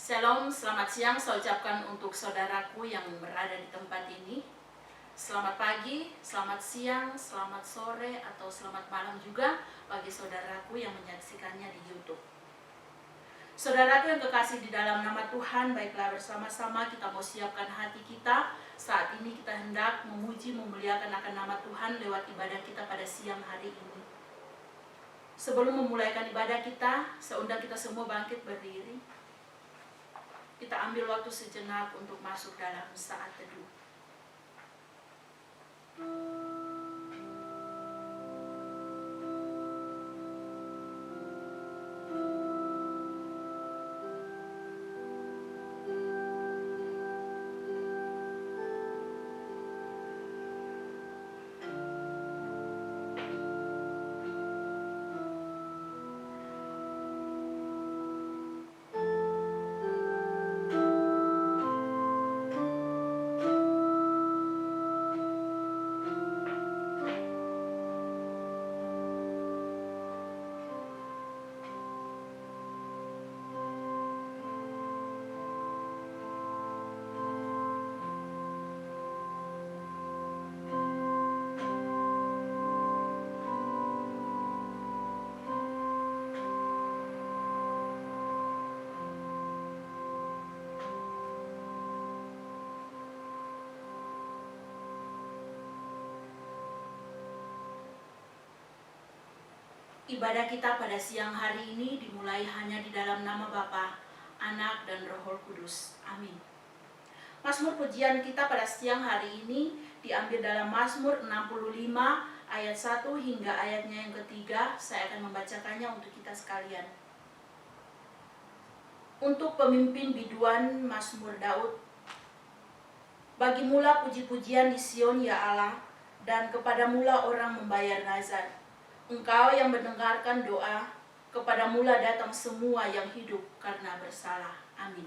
Shalom, selamat siang saya ucapkan untuk saudaraku yang berada di tempat ini. Selamat pagi, selamat siang, selamat sore, atau selamat malam juga bagi saudaraku yang menyaksikannya di YouTube. Saudaraku yang kekasih di dalam nama Tuhan, baiklah bersama-sama kita mau siapkan hati kita. Saat ini kita hendak memuji, memuliakan akan nama Tuhan lewat ibadah kita pada siang hari ini. Sebelum memulaikan ibadah kita, saya undang kita semua bangkit berdiri. Kita ambil waktu sejenak untuk masuk dalam saat teduh. Ibadah kita pada siang hari ini dimulai hanya di dalam nama Bapa, Anak, dan Roh Kudus. Amin. Mazmur pujian kita pada siang hari ini diambil dalam Mazmur 65 ayat 1 hingga ayatnya yang ketiga. Saya akan membacakannya untuk kita sekalian. Untuk pemimpin biduan Mazmur Daud. Bagimulah puji-pujian di Sion ya Allah, dan kepadamulah orang membayar nazar. Engkau yang mendengarkan doa, kepadamulah datang semua yang hidup karena bersalah. Amin.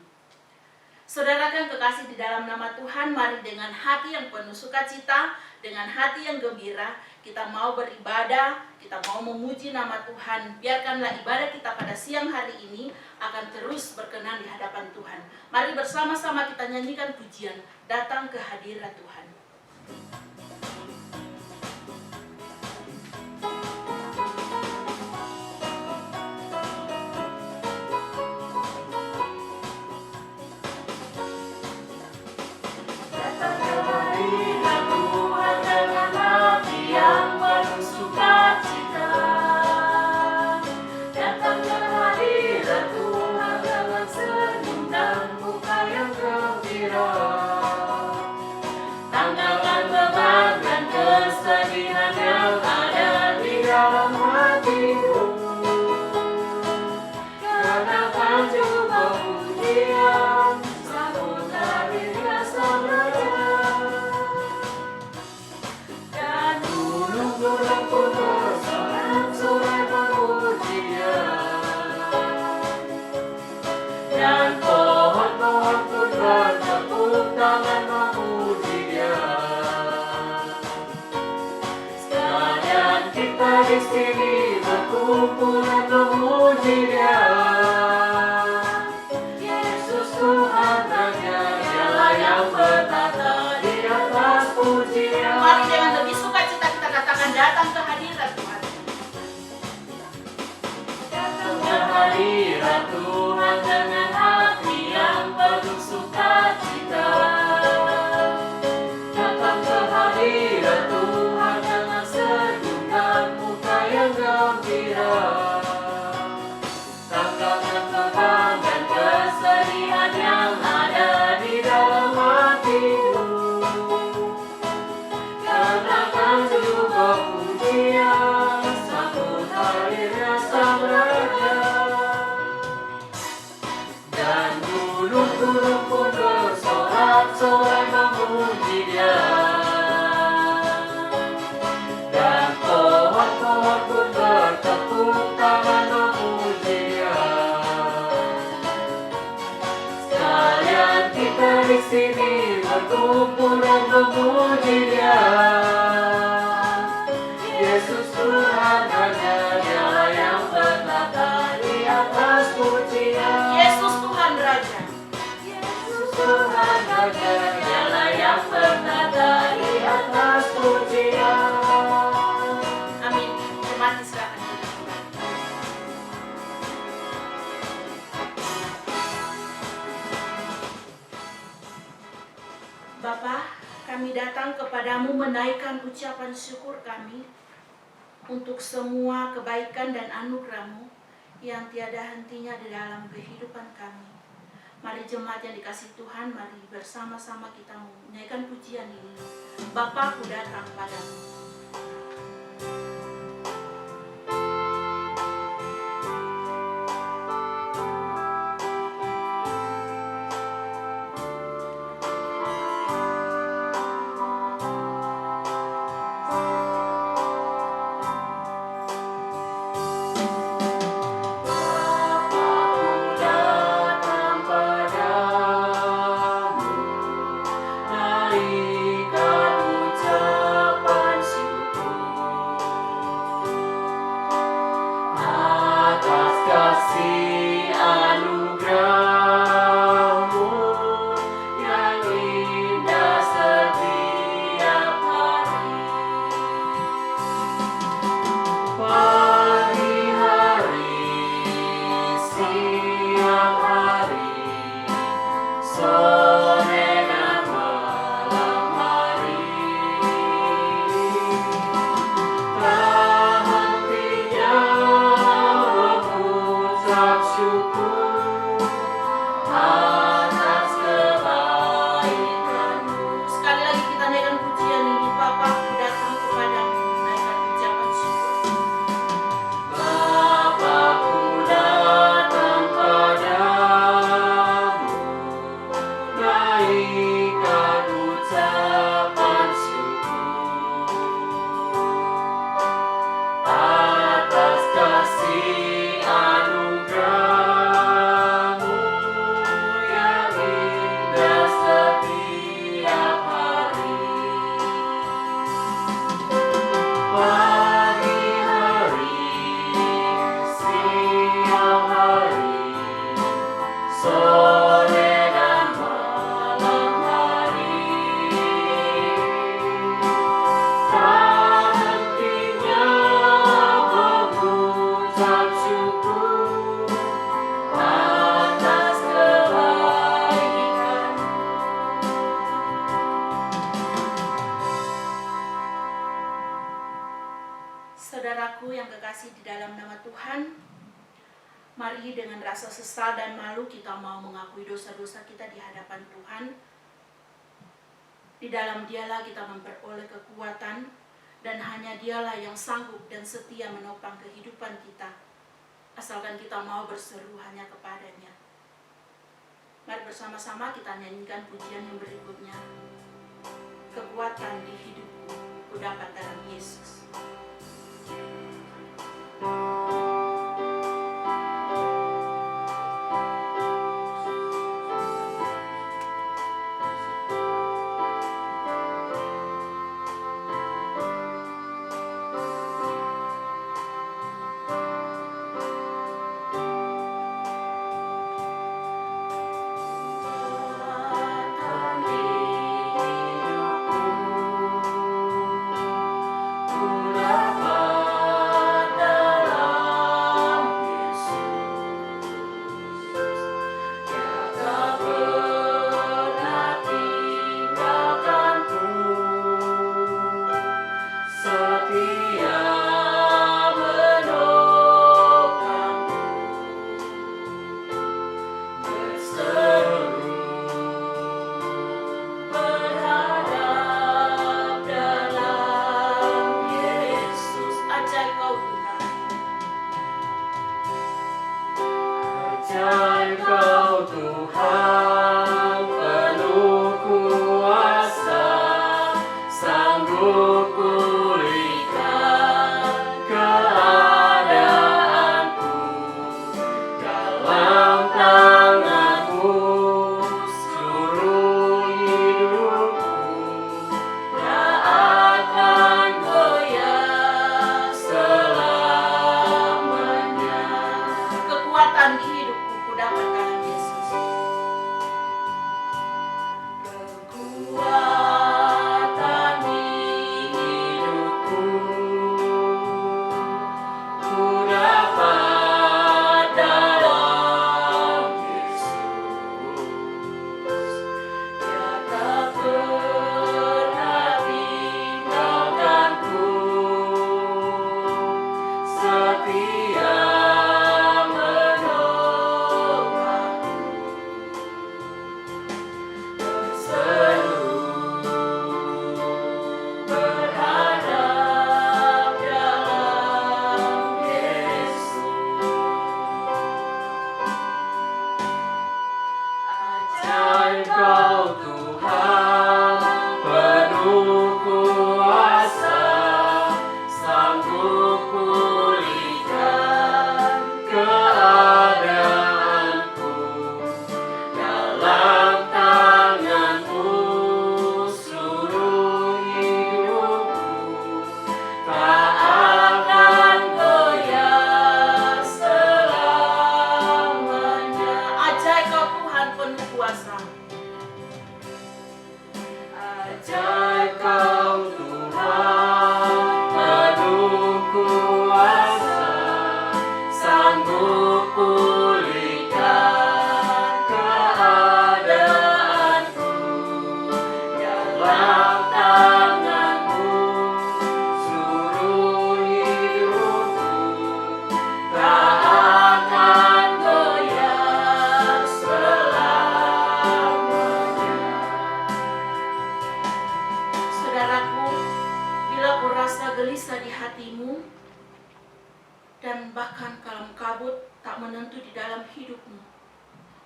Saudara yang kekasih di dalam nama Tuhan, mari dengan hati yang penuh sukacita, dengan hati yang gembira, kita mau beribadah, kita mau memuji nama Tuhan. Biarkanlah ibadah kita pada siang hari ini akan terus berkenan di hadapan Tuhan. Mari bersama-sama kita nyanyikan pujian, datang ke hadirat Tuhan. Di sini berkumpul dan memuji Dia. Yesus Tuhan Raja, Dialah yang bertata di atas pujian. Mari dengan lebih sukacita kita katakan, datang ke hadirat Tuhan. Datang ke hadirat Tuhan dengan hati yang penuh sukacita. Datang ke hadirat Tuhan dengan senyum dan muka yang gembira. Tanggalkan beban dan kesedihan yang ada di dalam hatimu. Katakan juga pujian, sambut hadirnya Sang Raja. Dan gunung-gunung pun bersorak-sorai memuji Dia. Dan pohon-pohon pun bertepuk tangan memuji Dia. Sekalian kita di sini berkumpul dan memuji Dia. Yesus Tuhan Raja, Dialah yang bertata di atas pujian. Yesus Tuhan Raja. jemaat silakan duduk kembali. Bapa, kami datang kepadamu menaikkan ucapan syukur kami untuk semua kebaikan dan anugerah-Mu yang tiada hentinya di dalam kehidupan kami. Mari jemaat yang dikasihi Tuhan, mari bersama-sama kita menaikkan pujian ini. Bapa, ku datang padamu. Saudaraku yang kekasih di dalam nama Tuhan, mari dengan rasa sesal dan malu kita mau mengakui dosa-dosa kita di hadapan Tuhan. Di dalam Dialah kita memperoleh kekuatan, dan hanya Dialah yang sanggup dan setia menopang kehidupan kita, asalkan kita mau berseru hanya kepadanya. Mari bersama-sama kita nyanyikan pujian yang berikutnya. Kekuatan di hidupku, ku dapat dalam Yesus. Kekuatan di hidupku ku dapat dalam Yesus. Dia menopangku, berseru berharap dalam Yesus. Ajaib Kau Tuhan, penuh kuasa, sanggup pulihkan keadaanku. Dalam tangan-Mu seluruh hidupku, tak akan goyah selamanya. Ajaib Kau Tuhan penuh kuasa. Ajaib Kau Tuhan, penuh kuasa, sanggup pulihkan keadaanku. Dalam tangan-Mu seluruh hidupku, tak akan goyah selamanya. Saudaraku, bila kau rasa gelisah di hatimu dan bahkan kalam kabut tak menentu di dalam hidupmu,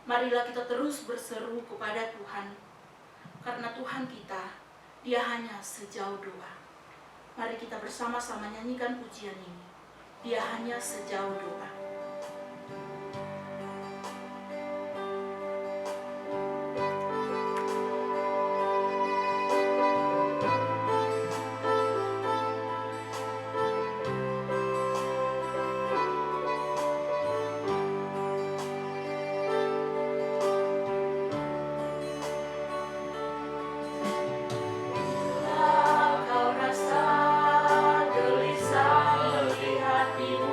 marilah kita terus berseru kepada Tuhan. Karena Tuhan kita, Dia hanya sejauh doa. Mari kita bersama-sama nyanyikan pujian ini. Dia hanya sejauh doa. Kau rasa gelisah di hatimu,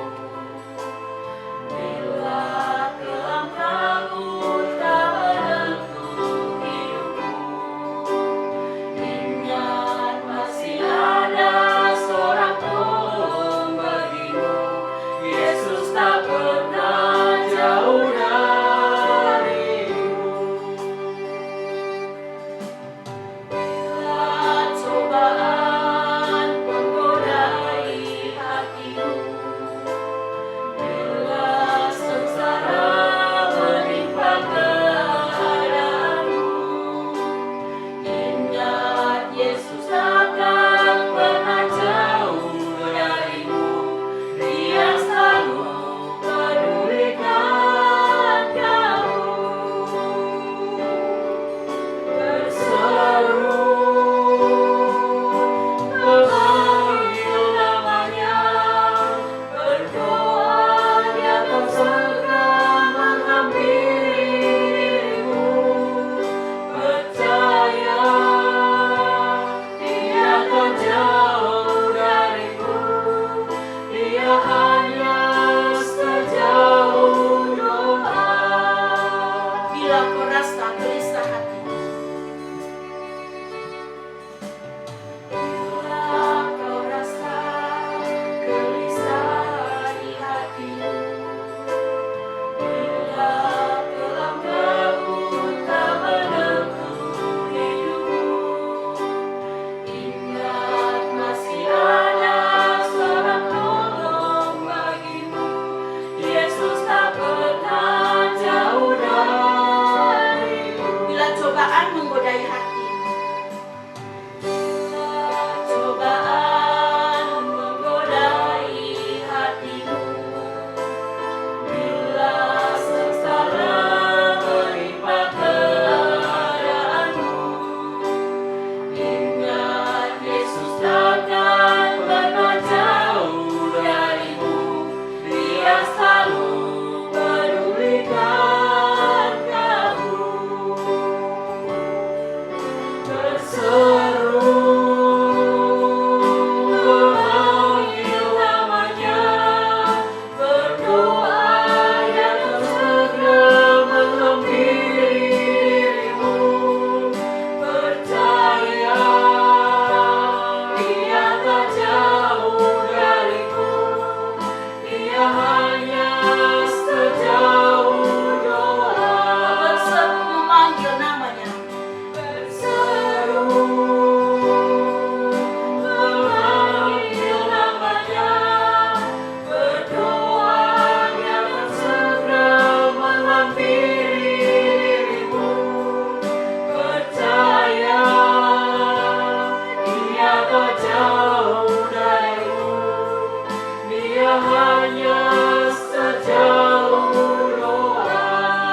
Dia hanya sejauh doa.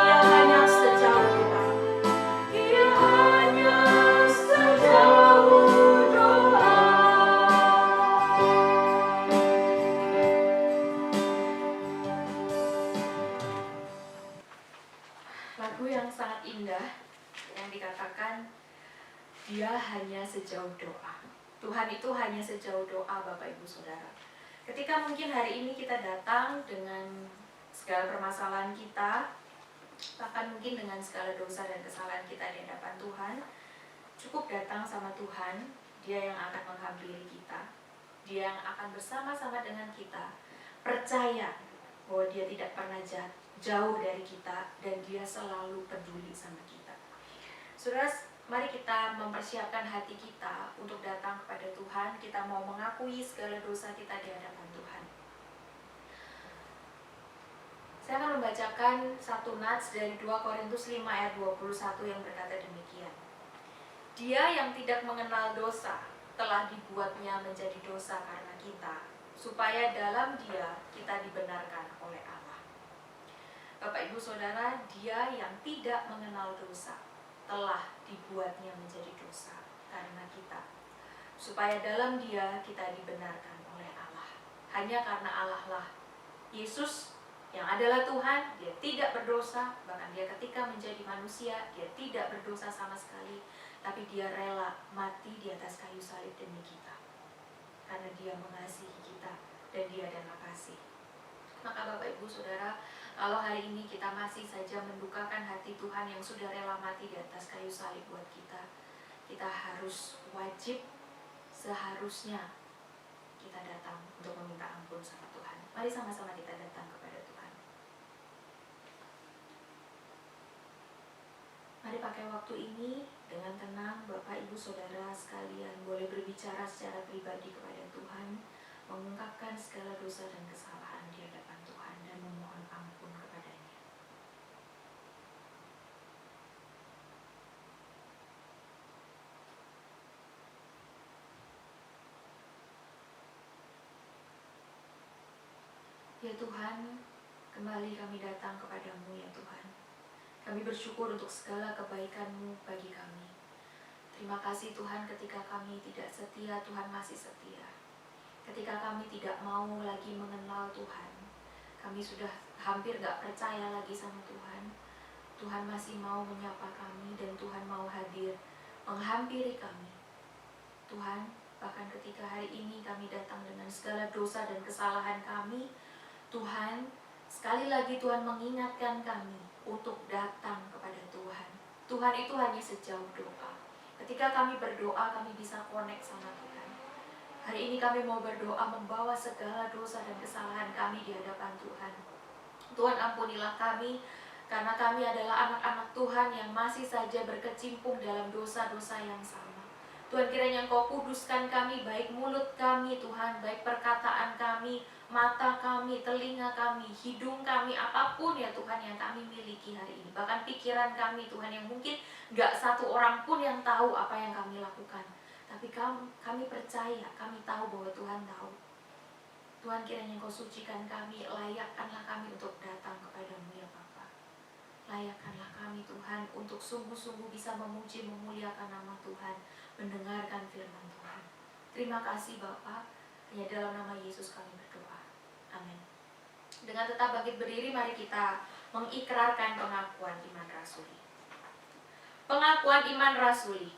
Dia hanya sejauh doa. Dia hanya sejauh doa. Lagu yang sangat indah yang dikatakan dia hanya sejauh doa. Tuhan itu hanya sejauh doa, Bapak Ibu Saudara. Ketika mungkin hari ini kita datang dengan segala permasalahan kita, bahkan mungkin dengan segala dosa dan kesalahan kita di hadapan Tuhan, cukup datang sama Tuhan. Dia yang akan menghampiri kita, Dia yang akan bersama-sama dengan kita. Percaya bahwa Dia tidak pernah jauh dari kita, dan Dia selalu peduli sama kita. Saudara, mari kita mempersiapkan hati kita untuk datang kepada Tuhan. Kita mau mengakui segala dosa kita di hadapan Tuhan. Saya akan membacakan satu nats dari 2 Korintus 5 ayat 21 yang berkata demikian. Dia yang tidak mengenal dosa telah dibuatnya menjadi dosa karena kita, supaya dalam Dia kita dibenarkan oleh Allah. Bapak Ibu Saudara, Dia yang tidak mengenal dosa telah dibuatnya menjadi dosa karena kita, supaya dalam Dia kita dibenarkan oleh Allah. Hanya karena Allah lah Yesus yang adalah Tuhan, Dia tidak berdosa. Bahkan Dia ketika menjadi manusia, Dia tidak berdosa sama sekali, tapi Dia rela mati di atas kayu salib demi kita, karena Dia mengasihi kita dan Dia adalah kasih. Maka Bapak Ibu Saudara, kalau hari ini kita masih saja mendukakan hati Tuhan yang sudah rela mati di atas kayu salib buat kita, kita harus wajib, seharusnya kita datang untuk meminta ampun sama Tuhan. Mari sama-sama kita datang kepada Tuhan. Mari pakai waktu ini dengan tenang, Bapak Ibu Saudara sekalian boleh berbicara secara pribadi kepada Tuhan, mengungkapkan segala dosa dan kesalahan di hadapan Tuhan dan memohon ampun kepadanya. Ya Tuhan, kembali kami datang kepadamu ya Tuhan. Kami bersyukur untuk segala kebaikan-Mu bagi kami. Terima kasih Tuhan, ketika kami tidak setia, Tuhan masih setia. Ketika kami tidak mau lagi mengenal Tuhan, kami sudah hampir gak percaya lagi sama Tuhan, Tuhan masih mau menyapa kami dan Tuhan mau hadir menghampiri kami. Tuhan, bahkan ketika hari ini kami datang dengan segala dosa dan kesalahan kami, Tuhan, sekali lagi Tuhan mengingatkan kami untuk datang kepada Tuhan. Tuhan itu hanya sejauh doa. Ketika kami berdoa, kami bisa connect sama Tuhan. Hari ini kami mau berdoa membawa segala dosa dan kesalahan kami di hadapan Tuhan. Tuhan, ampunilah kami, karena kami adalah anak-anak Tuhan yang masih saja berkecimpung dalam dosa-dosa yang sama. Tuhan, kiranya Engkau kuduskan kami, baik mulut kami Tuhan, baik perkataan kami, mata kami, telinga kami, hidung kami, apapun ya Tuhan yang kami miliki hari ini. Bahkan pikiran kami Tuhan, yang mungkin gak satu orang pun yang tahu apa yang kami lakukan. Tapi kami percaya, kami tahu bahwa Tuhan tahu. Tuhan, kiranya Engkau sucikan kami, layakkanlah kami untuk datang kepadamu ya Bapa. Layakkanlah kami Tuhan untuk sungguh-sungguh bisa memuji, memuliakan nama Tuhan, mendengarkan firman Tuhan. Terima kasih Bapa, hanya dalam nama Yesus kami berdoa. Amin. Dengan tetap bangkit berdiri, mari kita mengikrarkan pengakuan iman rasuli. Pengakuan iman rasuli.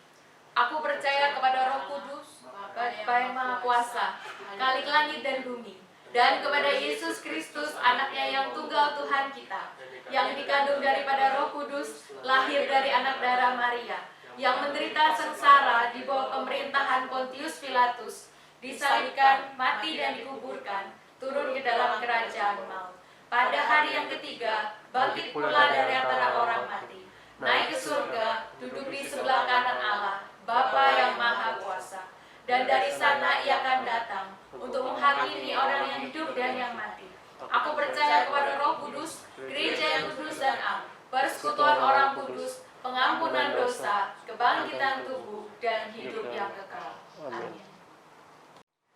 Aku percaya kepada Roh Kudus, Bapa yang Maha Kuasa, Khalik langit dan bumi, dan kepada Yesus Kristus, anaknya yang tunggal Tuhan kita, yang dikandung daripada Roh Kudus, lahir dari anak darah Maria, yang menderita sengsara di bawah pemerintahan Pontius Pilatus, disalibkan, mati dan dikuburkan, turun ke dalam kerajaan maut. Pada hari yang ketiga, bangkit pula dari antara orang mati, naik ke surga, duduk di sebelah kanan Allah, Bapa yang Maha Kuasa. Dan dari sana Ia akan datang untuk menghakimi orang yang hidup dan yang mati. Aku percaya kepada Roh Kudus, gereja yang kudus dan am, persekutuan orang kudus, pengampunan dosa, kebangkitan tubuh, dan hidup yang kekal. Amin.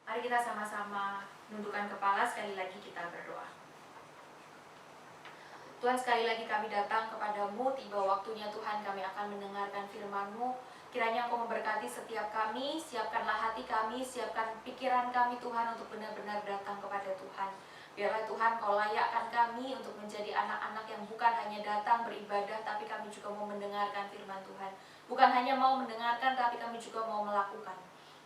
Mari kita sama-sama Menundukkan kepala, sekali lagi kita berdoa. Tuhan, sekali lagi kami datang kepadamu, tiba waktunya Tuhan kami akan mendengarkan firman-Mu. Kiranya Engkau memberkati setiap kami, siapkanlah hati kami, siapkan pikiran kami Tuhan untuk benar-benar datang kepada Tuhan. Biarlah Tuhan Kau layakkan kami untuk menjadi anak-anak yang bukan hanya datang beribadah, tapi kami juga mau mendengarkan firman Tuhan. Bukan hanya mau mendengarkan, tapi kami juga mau melakukan.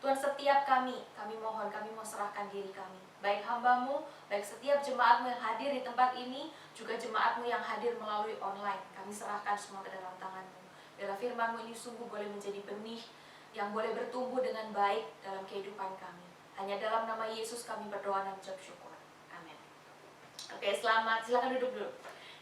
Tuhan, setiap kami mohon, kami mau serahkan diri kami. Baik hamba-Mu, baik setiap jemaat-Mu yang hadir di tempat ini, juga jemaat-Mu yang hadir melalui online. Kami serahkan semua ke dalam tangan-Mu. Biarlah firman-Mu ini sungguh boleh menjadi benih yang boleh bertumbuh dengan baik dalam kehidupan kami. Hanya dalam nama Yesus kami berdoa dan mengucap syukur. Amin. Oke, silakan duduk dulu.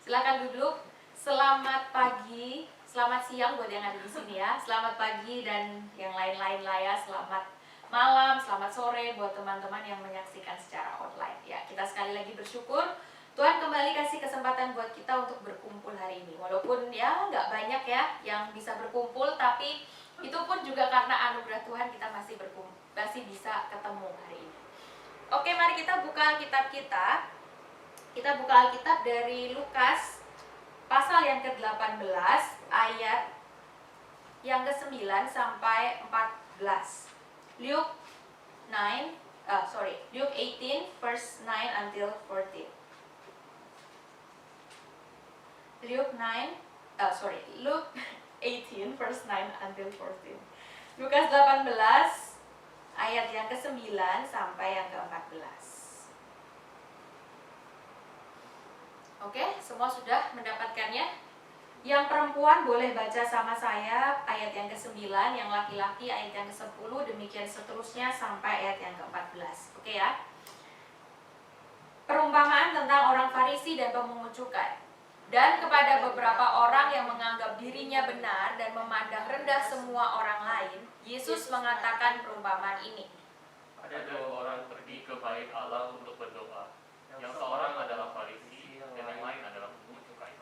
Silakan duduk. Selamat pagi, selamat siang buat yang ada di sini ya. Selamat pagi dan yang lain-lain lah ya. Selamat malam, selamat sore buat teman-teman yang menyaksikan secara online. Ya, kita sekali lagi bersyukur Tuhan kembali kasih kesempatan buat kita untuk berkumpul hari ini. Walaupun ya nggak banyak ya yang bisa berkumpul, tapi itu pun juga karena anugerah Tuhan kita masih berkumpul, masih bisa ketemu hari ini. Oke, mari kita buka Alkitab kita. Kita buka Alkitab dari Lukas pasal yang ke-18 ayat yang ke-9 sampai 14. Luke 18 verse 9 until 14. Luke 18 verse 9 until 14. Lukas 18 ayat yang ke-9 sampai yang ke-14. Oke, semua sudah mendapatkannya? Yang perempuan boleh baca sama saya ayat yang ke-9, yang laki-laki ayat yang ke-10, demikian seterusnya sampai ayat yang ke-14. Oke ya? Perumpamaan tentang orang Farisi dan pemungut cukai. Dan kepada beberapa orang yang menganggap dirinya benar dan memandang rendah semua orang lain, Yesus mengatakan perumpamaan ini. Ada dua orang pergi ke bait Allah untuk berdoa. Yang seorang adalah Farisi dan yang lain adalah pemungut cukai.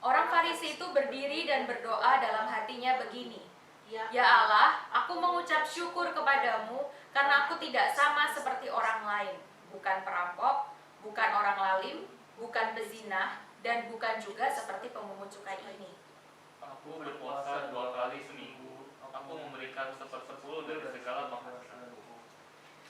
Orang Farisi itu berdiri dan berdoa dalam hatinya begini, Ya Allah, aku mengucap syukur kepadamu karena aku tidak sama seperti orang lain, bukan perampok, bukan orang lalim, bukan bezinah, dan bukan juga seperti pemungut cukai ini. Aku berpuasa 2 kali seminggu. Aku memberikan 1/10 dari segala penghasilanku.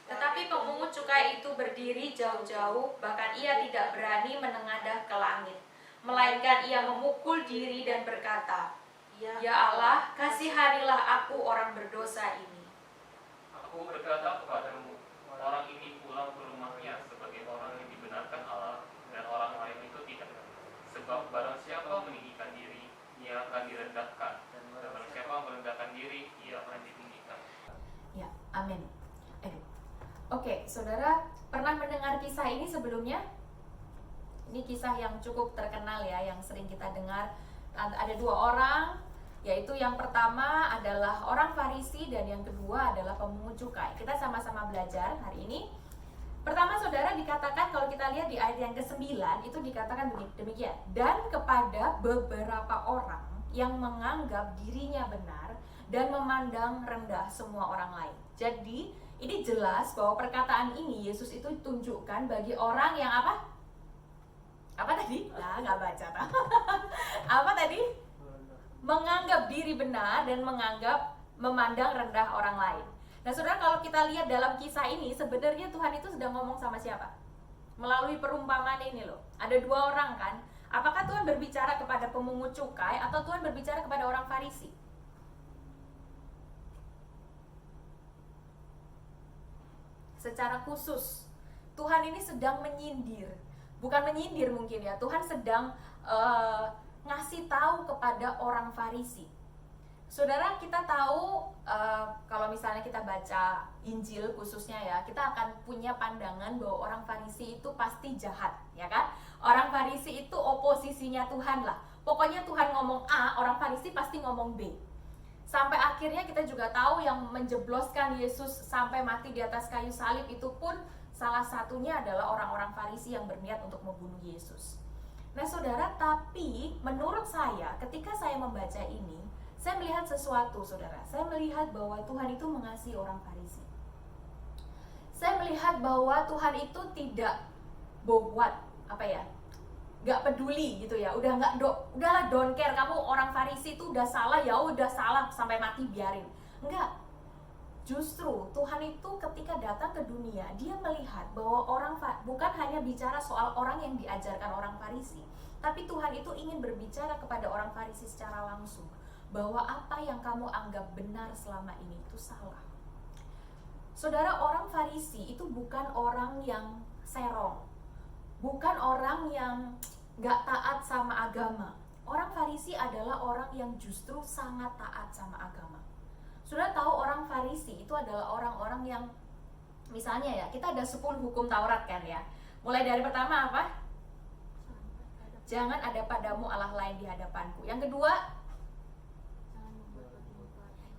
Tetapi pemungut cukai itu berdiri jauh-jauh, bahkan ia tidak berani menengadah ke langit, melainkan ia memukul diri dan berkata, Ya Allah, kasihanilah aku orang berdosa ini. Aku berkata kepadamu, orang ini pulang ke rumahnya sebagai orang yang dibenarkan Allah, dan orang lain itu tidak. Sebab barang siapa meninggikan diri, ia akan direndahkan, dan barang siapa merendahkan diri, ia akan ditinggikan. Ya, amin. Oke, saudara pernah mendengar kisah ini sebelumnya? Ini kisah yang cukup terkenal ya, yang sering kita dengar. Ada dua orang, yaitu yang pertama adalah orang Farisi dan yang kedua adalah pemungut cukai. Kita sama-sama belajar hari ini. Pertama saudara dikatakan, kalau kita lihat di ayat yang ke-9 itu dikatakan demikian. Dan kepada beberapa orang yang menganggap dirinya benar dan memandang rendah semua orang lain. Jadi ini jelas bahwa perkataan ini Yesus itu tunjukkan bagi orang yang apa? Apa tadi? Nah, nggak baca. Apa tadi? Menganggap diri benar dan memandang rendah orang lain. Nah, saudara, kalau kita lihat dalam kisah ini, sebenarnya Tuhan itu sedang ngomong sama siapa? Melalui perumpamaan ini loh. Ada dua orang kan? Apakah Tuhan berbicara kepada pemungut cukai atau Tuhan berbicara kepada orang Farisi? Secara khusus, Tuhan ini sedang menyindir. Bukan menyindir mungkin ya, Tuhan sedang ngasih tahu kepada orang Farisi. Saudara, kita tahu kalau misalnya kita baca Injil khususnya ya, kita akan punya pandangan bahwa orang Farisi itu pasti jahat, ya kan? Orang Farisi itu oposisinya Tuhan lah. Pokoknya Tuhan ngomong A, orang Farisi pasti ngomong B. Sampai akhirnya kita juga tahu yang menjebloskan Yesus sampai mati di atas kayu salib itu pun salah satunya adalah orang-orang Farisi yang berniat untuk membunuh Yesus. Nah saudara, tapi menurut saya ketika saya membaca ini, saya melihat sesuatu saudara. Saya melihat bahwa Tuhan itu mengasihi orang Farisi. Saya melihat bahwa Tuhan itu tidak bobot, nggak peduli gitu ya. Udahlah don't care, kamu orang Farisi itu udah salah, ya udah salah sampai mati biarin. Enggak. Justru Tuhan itu ketika datang ke dunia, dia melihat bahwa bukan hanya bicara soal orang yang diajarkan orang Farisi, tapi Tuhan itu ingin berbicara kepada orang Farisi secara langsung bahwa apa yang kamu anggap benar selama ini itu salah. Saudara, orang Farisi itu bukan orang yang serong, bukan orang yang gak taat sama agama. Orang Farisi adalah orang yang justru sangat taat sama agama. Saudara tahu orang Farisi itu adalah orang-orang yang, misalnya ya, kita ada 10 hukum Taurat kan ya. Mulai dari pertama apa? Jangan ada padamu Allah lain di hadapanku. Yang kedua,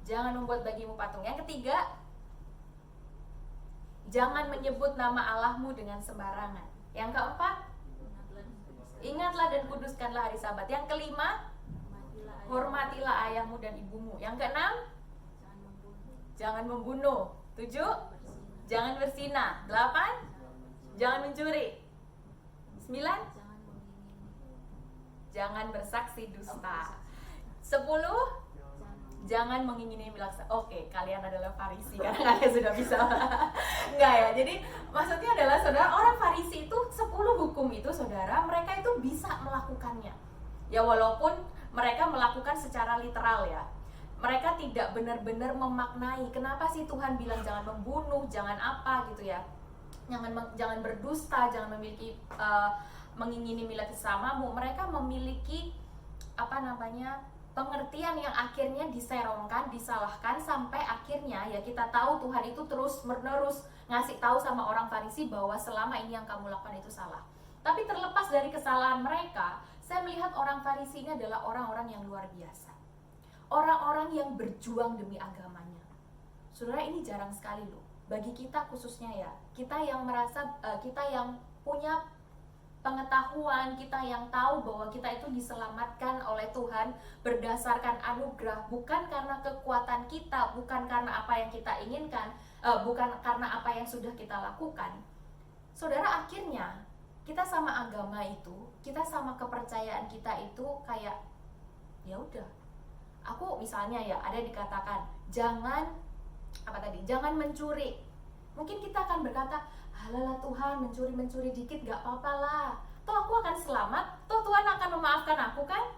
jangan membuat bagimu patung. Yang ketiga, jangan menyebut nama Allahmu dengan sembarangan. Yang keempat, ingatlah dan kuduskanlah hari Sabat. Yang kelima, hormatilah ayahmu dan ibumu. Yang keenam, jangan membunuh. 7, jangan berzina. 8, jangan mencuri. 9, jangan bersaksi dusta. 10, jangan mengingini milaksa. Oke, kalian adalah Farisi karena kalian sudah bisa. Enggak ya. Jadi maksudnya adalah saudara, orang Farisi itu 10 hukum itu saudara, mereka itu bisa melakukannya. Ya walaupun mereka melakukan secara literal ya. Mereka tidak benar-benar memaknai kenapa sih Tuhan bilang jangan membunuh, jangan apa gitu ya. Jangan berdusta, jangan memiliki mengingini milik sesamamu. Mereka memiliki pengertian yang akhirnya diserongkan, disalahkan sampai akhirnya ya kita tahu Tuhan itu terus menerus ngasih tahu sama orang Farisi bahwa selama ini yang kamu lakukan itu salah. Tapi terlepas dari kesalahan mereka, saya melihat orang Farisi ini adalah orang-orang yang luar biasa. Orang-orang yang berjuang demi agamanya. Saudara, ini jarang sekali loh. Bagi kita khususnya ya, kita yang merasa kita yang punya pengetahuan, kita yang tahu bahwa kita itu diselamatkan oleh Tuhan berdasarkan anugerah, bukan karena kekuatan kita, bukan karena apa yang kita inginkan, bukan karena apa yang sudah kita lakukan. Saudara, akhirnya kita sama agama itu, kita sama kepercayaan kita itu kayak ya udah. Aku misalnya ya ada dikatakan jangan mencuri. Mungkin kita akan berkata, "Halalah Tuhan, mencuri dikit gak apa-apa lah. Toh aku akan selamat, toh Tuhan akan memaafkan aku kan?"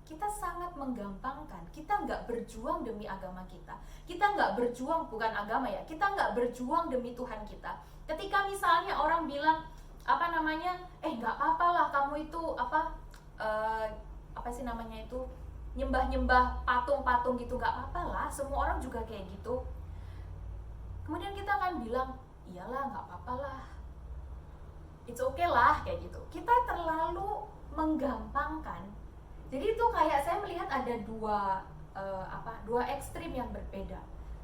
Kita sangat menggampangkan. Kita gak berjuang demi agama kita. Kita gak berjuang, bukan agama ya, kita gak berjuang demi Tuhan kita. Ketika misalnya orang bilang, gak apa-apa lah kamu itu, nyembah-nyembah patung-patung gitu, gak apa-apa lah, semua orang juga kayak gitu. Kemudian kita akan bilang, iyalah gak apa-apa lah, it's okay lah, kayak gitu. Kita terlalu menggampangkan. Jadi itu kayak saya melihat ada dua ekstrim yang berbeda.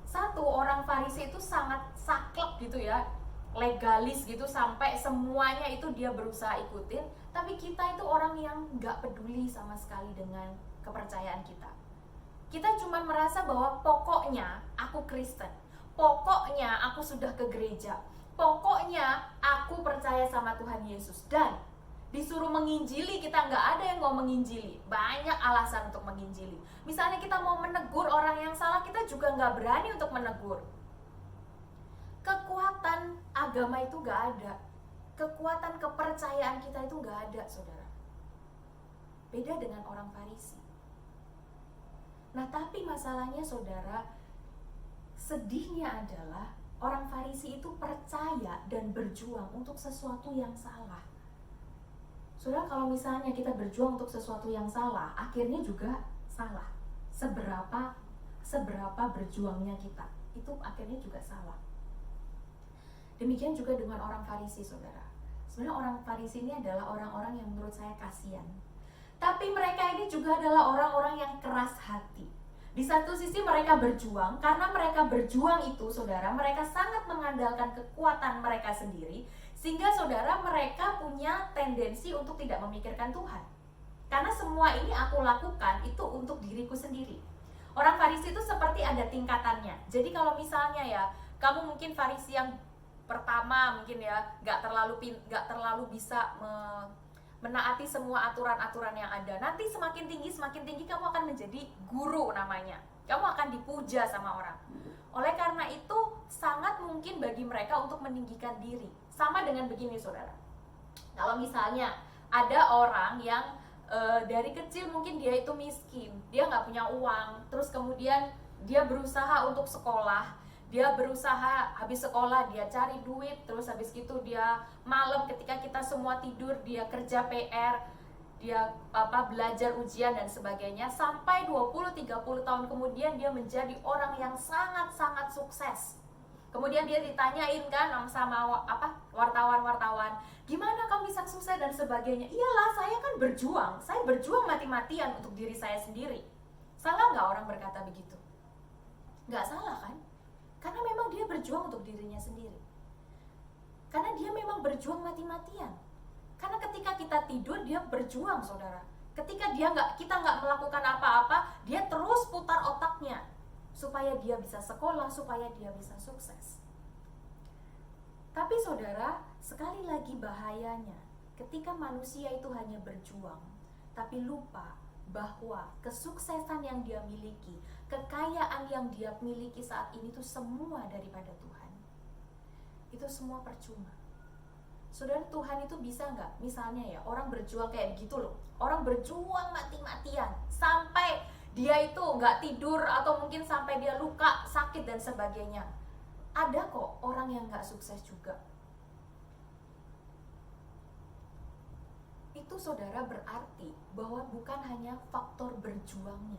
Satu, orang Farisi itu sangat saklek gitu ya, legalis gitu, sampai semuanya itu dia berusaha ikutin. Tapi kita itu orang yang gak peduli sama sekali dengan kepercayaan kita. Kita cuma merasa bahwa pokoknya aku Kristen, pokoknya aku sudah ke gereja, pokoknya aku percaya sama Tuhan Yesus. Dan disuruh menginjili, kita nggak ada yang mau menginjili. Banyak alasan untuk menginjili. Misalnya kita mau menegur orang yang salah, kita juga nggak berani untuk menegur. Kekuatan agama itu nggak ada. Kekuatan kepercayaan kita itu nggak ada, saudara. Beda dengan orang Farisi. Nah, tapi masalahnya saudara, sedihnya adalah orang Farisi itu percaya dan berjuang untuk sesuatu yang salah. Saudara, kalau misalnya kita berjuang untuk sesuatu yang salah, akhirnya juga salah. Seberapa berjuangnya kita, itu akhirnya juga salah. Demikian juga dengan orang Farisi, saudara. Sebenarnya orang Farisi ini adalah orang-orang yang menurut saya kasihan. Tapi mereka ini juga adalah orang-orang yang keras hati. Di satu sisi mereka berjuang, karena mereka berjuang itu, saudara, mereka sangat mengandalkan kekuatan mereka sendiri, sehingga saudara, mereka punya tendensi untuk tidak memikirkan Tuhan. Karena semua ini aku lakukan itu untuk diriku sendiri. Orang Farisi itu seperti ada tingkatannya. Jadi kalau misalnya ya, kamu mungkin Farisi yang pertama mungkin ya nggak terlalu bisa menaati semua aturan-aturan yang ada. Nanti semakin tinggi kamu akan menjadi guru namanya. Kamu akan dipuja sama orang. Oleh karena itu sangat mungkin bagi mereka untuk meninggikan diri. Sama dengan begini saudara. Kalau misalnya ada orang yang dari kecil mungkin dia itu miskin, dia nggak punya uang, terus kemudian dia berusaha untuk sekolah, dia berusaha habis sekolah dia cari duit, terus habis itu dia malam ketika kita semua tidur dia kerja PR, dia belajar ujian dan sebagainya, sampai 20-30 tahun kemudian dia menjadi orang yang sangat-sangat sukses. Kemudian dia ditanyain kan sama wartawan, gimana kamu bisa sukses dan sebagainya. Iyalah, saya kan berjuang, saya berjuang mati-matian untuk diri saya sendiri. Salah nggak orang berkata begitu? Nggak salah kan? Karena memang dia berjuang untuk dirinya sendiri. Karena dia memang berjuang mati-matian. Karena ketika kita tidur dia berjuang saudara. Ketika kita nggak melakukan apa-apa, dia terus putar otaknya supaya dia bisa sekolah, supaya dia bisa sukses. Tapi saudara, sekali lagi bahayanya ketika manusia itu hanya berjuang, tapi lupa bahwa kesuksesan yang dia miliki, kekayaan yang dia miliki saat ini itu semua daripada Tuhan. Itu semua percuma. Saudara, Tuhan itu bisa nggak? Misalnya ya, orang berjuang kayak begitu loh. Orang berjuang mati-matian sampai dia itu nggak tidur atau mungkin sampai dia luka, sakit dan sebagainya. Ada kok orang yang nggak sukses juga. Itu saudara berarti bahwa bukan hanya faktor berjuangnya,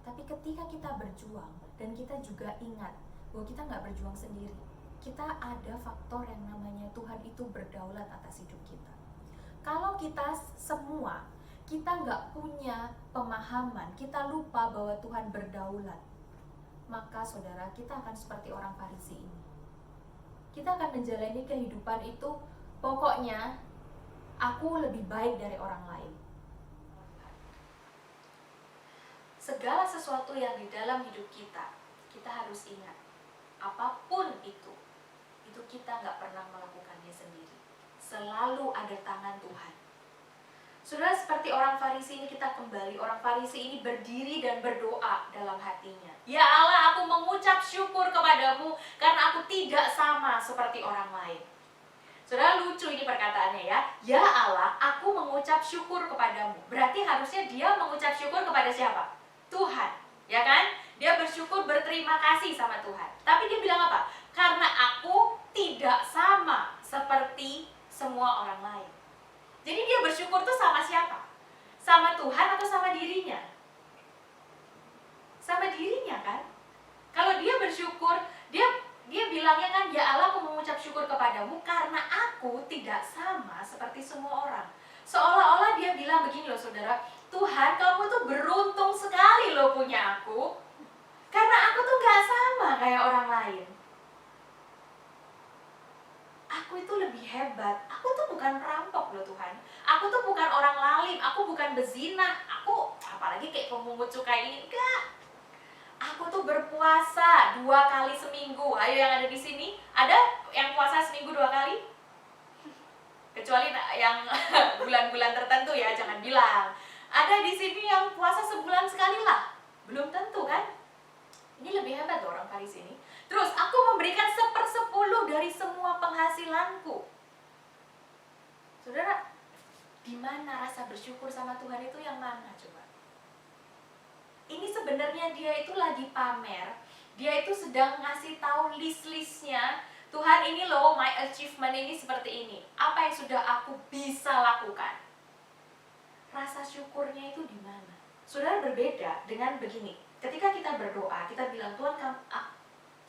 tapi ketika kita berjuang dan kita juga ingat bahwa kita nggak berjuang sendiri, kita ada faktor yang namanya Tuhan itu berdaulat atas hidup kita. Kalau kita semua kita nggak punya pemahaman, kita lupa bahwa Tuhan berdaulat, maka saudara kita akan seperti orang Farisi ini. Kita akan menjalani kehidupan itu pokoknya aku lebih baik dari orang lain. Segala sesuatu yang di dalam hidup kita, kita harus ingat, apapun itu kita nggak pernah melakukannya sendiri. Selalu ada tangan Tuhan. Saudara, seperti orang Farisi ini kita kembali. Orang Farisi ini berdiri dan berdoa dalam hatinya. Ya Allah, aku mengucap syukur kepadamu karena aku tidak sama seperti orang lain. Saudara, lucu ini perkataannya ya. Ya Allah, aku mengucap syukur kepadamu. Berarti harusnya dia mengucap syukur kepada siapa? Tuhan, ya kan? Dia bersyukur, berterima kasih sama Tuhan. Tapi dia bilang apa? Karena aku tidak sama seperti semua orang lain. Jadi dia bersyukur tuh sama siapa? Sama Tuhan atau sama dirinya? Sama dirinya kan? Kalau dia bersyukur, dia bilangnya kan, ya Allah, aku mengucap syukur kepadamu karena aku tidak sama seperti semua orang. Seolah-olah dia bilang begini loh saudara, Tuhan, kamu tuh beruntung sekali loh punya aku, karena aku tuh gak sama kayak orang lain. Aku itu lebih hebat. Aku tuh bukan perampok loh Tuhan. Aku tuh bukan orang lalim. Aku bukan bezinah. Aku apalagi kayak pemungut cukai ini. Enggak. Aku tuh berpuasa 2 kali seminggu. Ayo yang ada di sini, ada yang puasa seminggu 2 kali? Kecuali yang bulan-bulan tertentu ya, jangan bilang. Ada di sini yang puasa sebulan sekali lah. Belum tentu kan? Ini lebih hebat loh orang Farisi ini. Terus, aku memberikan 1/10 dari semua penghasilanku. Saudara, di mana rasa bersyukur sama Tuhan itu yang mana coba? Ini sebenarnya dia itu lagi pamer. Dia itu sedang ngasih tahu list-listnya. Tuhan, ini loh, my achievement ini seperti ini. Apa yang sudah aku bisa lakukan? Rasa syukurnya itu di mana? Saudara, berbeda dengan begini. Ketika kita berdoa, kita bilang, Tuhan,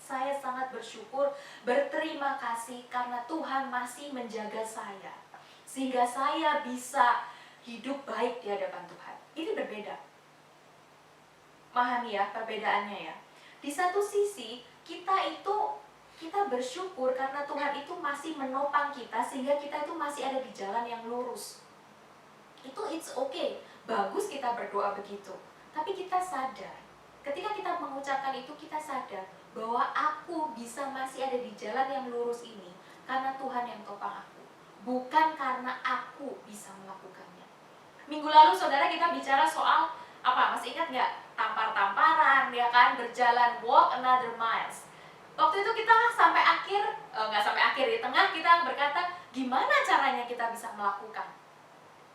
saya sangat bersyukur, berterima kasih karena Tuhan masih menjaga saya, sehingga saya bisa hidup baik di hadapan Tuhan. Ini berbeda. Pahami ya perbedaannya ya. Di satu sisi, kita bersyukur karena Tuhan itu masih menopang kita, sehingga kita itu masih ada di jalan yang lurus. Itu it's okay, bagus kita berdoa begitu. Tapi kita sadar, ketika kita mengucapkan itu, kita sadar bahwa aku bisa masih ada di jalan yang lurus ini karena Tuhan yang topang aku, bukan karena aku bisa melakukannya. Minggu lalu saudara kita bicara soal apa? Masih ingat nggak? Tampar-tamparan, ya kan? Berjalan, walk another miles. Waktu itu kita sampai akhir, nggak sampai akhir, di tengah kita berkata gimana caranya kita bisa melakukan,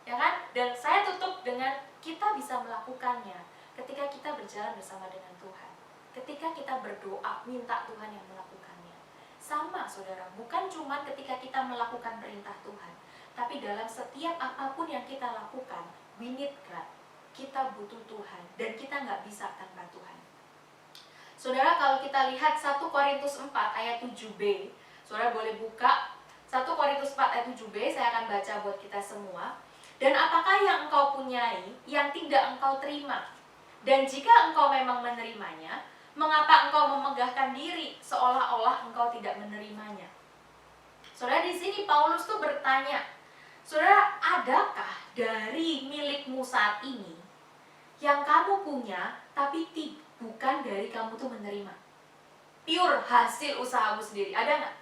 ya kan? Dan saya tutup dengan kita bisa melakukannya ketika kita berjalan bersama dengan Tuhan, ketika kita berdoa minta Tuhan yang melakukannya. Sama saudara, bukan cuma ketika kita melakukan perintah Tuhan, tapi dalam setiap apapun yang kita lakukan, we need God. Kita butuh Tuhan dan kita nggak bisa tanpa Tuhan. Saudara, kalau kita lihat 1 Korintus 4 ayat 7b, saudara boleh buka 1 Korintus 4 ayat 7b, saya akan baca buat kita semua. Dan apakah yang engkau punyai yang tidak engkau terima? Dan jika engkau memang menerimanya, mengapa engkau memegahkan diri seolah-olah engkau tidak menerimanya? Saudara, di sini Paulus tuh bertanya, saudara, adakah dari milikmu saat ini yang kamu punya tapi bukan dari kamu tuh menerima? Pure hasil usahamu sendiri, ada nggak?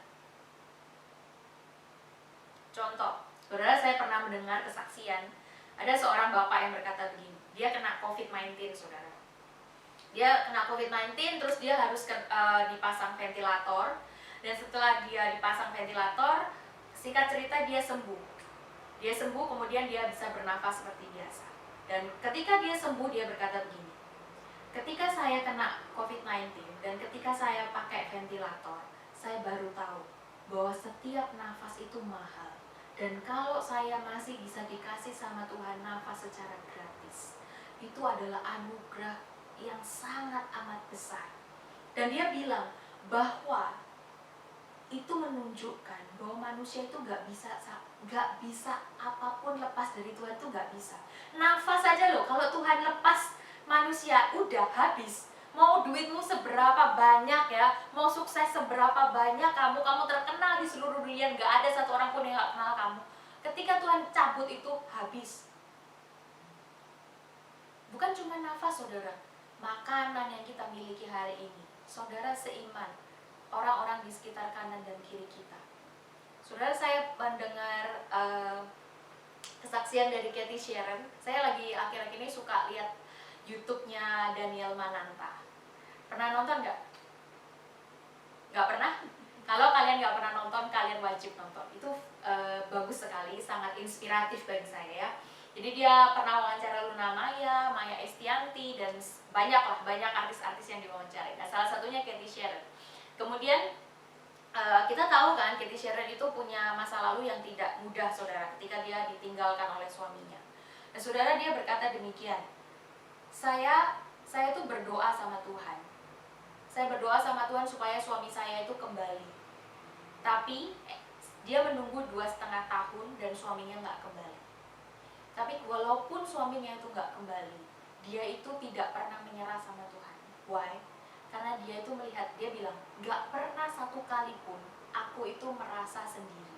Contoh, saudara, saya pernah mendengar kesaksian. Ada seorang bapak yang berkata begini, dia kena COVID-19, saudara. Dia kena COVID-19, terus dia harus dipasang ventilator. Dan setelah dia dipasang ventilator, singkat cerita dia sembuh. Dia sembuh, kemudian dia bisa bernafas seperti biasa. Dan ketika dia sembuh, dia berkata begini, ketika saya kena COVID-19 dan ketika saya pakai ventilator, saya baru tahu bahwa setiap nafas itu mahal. Dan kalau saya masih bisa dikasih sama Tuhan nafas secara gratis, itu adalah anugerah yang sangat amat besar. Dan dia bilang bahwa itu menunjukkan bahwa manusia itu gak bisa apapun lepas dari Tuhan, itu gak bisa. Nafas aja loh, kalau Tuhan lepas manusia udah habis. Mau duitmu seberapa banyak ya, mau sukses seberapa banyak kamu terkenal di seluruh dunia, gak ada satu orang pun yang gak kenal kamu. Ketika Tuhan cabut itu habis. Bukan cuma nafas saudara, makanan yang kita miliki hari ini, saudara seiman orang-orang di sekitar kanan dan kiri kita. Saudara, saya mendengar kesaksian dari Cathy Sharon. Saya lagi akhir-akhir ini suka lihat YouTube-nya Daniel Mananta. Pernah nonton nggak? Nggak pernah? Kalau kalian nggak pernah nonton, kalian wajib nonton. Itu bagus sekali, sangat inspiratif bagi saya ya. Jadi dia pernah wawancara Luna Maya, Maya Estianti, dan banyak artis-artis yang diwawancarai. Nah, salah satunya Cathy Sharon. Kemudian kita tahu kan Cathy Sharon itu punya masa lalu yang tidak mudah, saudara, ketika dia ditinggalkan oleh suaminya. Nah, saudara, dia berkata demikian, saya tuh berdoa sama Tuhan. Saya berdoa sama Tuhan supaya suami saya itu kembali. Tapi dia menunggu 2,5 tahun dan suaminya nggak kembali. Tapi walaupun suaminya itu nggak kembali, dia itu tidak pernah menyerah sama Tuhan. Why? Karena dia itu melihat, dia bilang, gak pernah satu kali pun aku itu merasa sendiri.